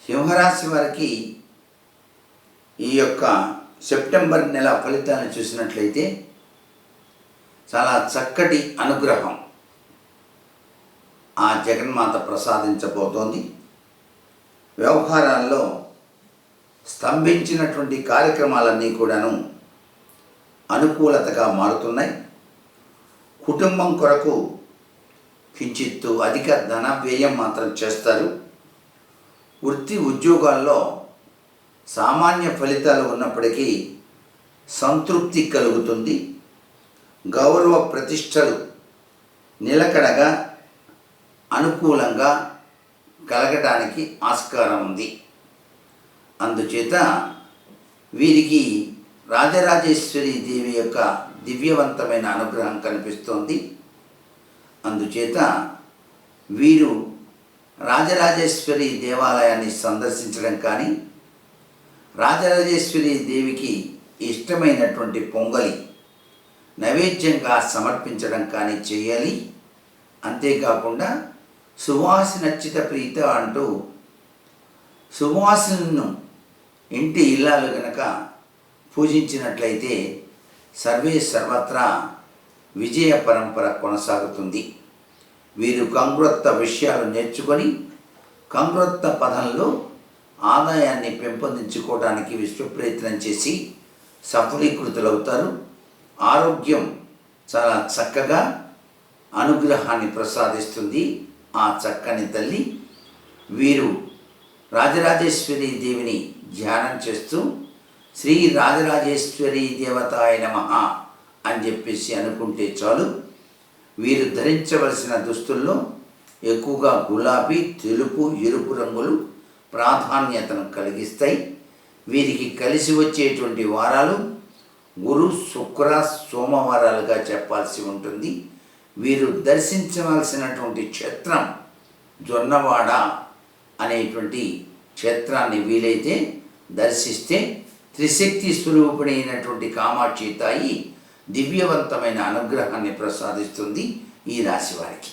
సింహరాశి వారికి ఈ యొక్క సెప్టెంబర్ నెల ఫలితాలను చూసినట్లయితే చాలా చక్కటి అనుగ్రహం ఆ జగన్మాత ప్రసాదించబోతోంది. వ్యవహారాల్లో స్తంభించినటువంటి కార్యక్రమాలన్నీ కూడాను అనుకూలతగా మారుతున్నాయి. కుటుంబం కొరకు కించిత్తు అధిక ధన వ్యయం మాత్రం చేస్తారు. వృత్తి ఉద్యోగాల్లో సామాన్య ఫలితాలు ఉన్నప్పటికీ సంతృప్తి కలుగుతుంది. గౌరవ ప్రతిష్టలు నిలకడగా అనుకూలంగా కలగటానికి ఆస్కారం ఉంది. అందుచేత వీరికి రాజరాజేశ్వరి దేవి యొక్క దివ్యవంతమైన అనుగ్రహం కనిపిస్తోంది. అందుచేత వీరు రాజరాజేశ్వరి దేవాలయాన్ని సందర్శించడం కానీ, రాజరాజేశ్వరి దేవికి ఇష్టమైనటువంటి పొంగలి నైవేద్యంగా సమర్పించడం కానీ చేయాలి. అంతేకాకుండా సువాసనచ్చిత ప్రీత అంటూ సువాసనను ఇంటి ఇల్లాలు గనక పూజించినట్లయితే సర్వే సర్వత్రా విజయ పరంపర కొనసాగుతుంది. వీరు కంగ్రొత్త విషయాలు నేర్చుకొని కంగ్రొత్త పదంలో ఆదాయాన్ని పెంపొందించుకోవడానికి విశ్వప్రయత్నం చేసి సఫలీకృతులవుతారు. ఆరోగ్యం చాలా చక్కగా అనుగ్రహాన్ని ప్రసాదిస్తుంది ఆ చక్కని తల్లి. వీరు రాజరాజేశ్వరి దేవిని ధ్యానం చేస్తూ శ్రీ రాజరాజేశ్వరి దేవతాయ నమః అని చెప్పేసి అనుకుంటే చాలు. వీరు ధరించవలసిన దుస్తుల్లో ఎక్కువగా గులాబీ, తెలుపు, ఎరుపు రంగులు ప్రాధాన్యతను కలిగిస్తాయి. వీరికి కలిసి వచ్చేటువంటి వారాలు గురు, శుక్ర, సోమవారాలుగా చెప్పాల్సి ఉంటుంది. వీరు దర్శించవలసినటువంటి క్షేత్రం జొన్నవాడ అనేటువంటి క్షేత్రాన్ని వీలైతే దర్శిస్తే త్రిశక్తి స్వరూపిణైనటువంటి కామాక్షి తాయి దివ్యవంతమైన అనుగ్రహాన్ని ప్రసాదిస్తుంది ఈ రాశి వారికి.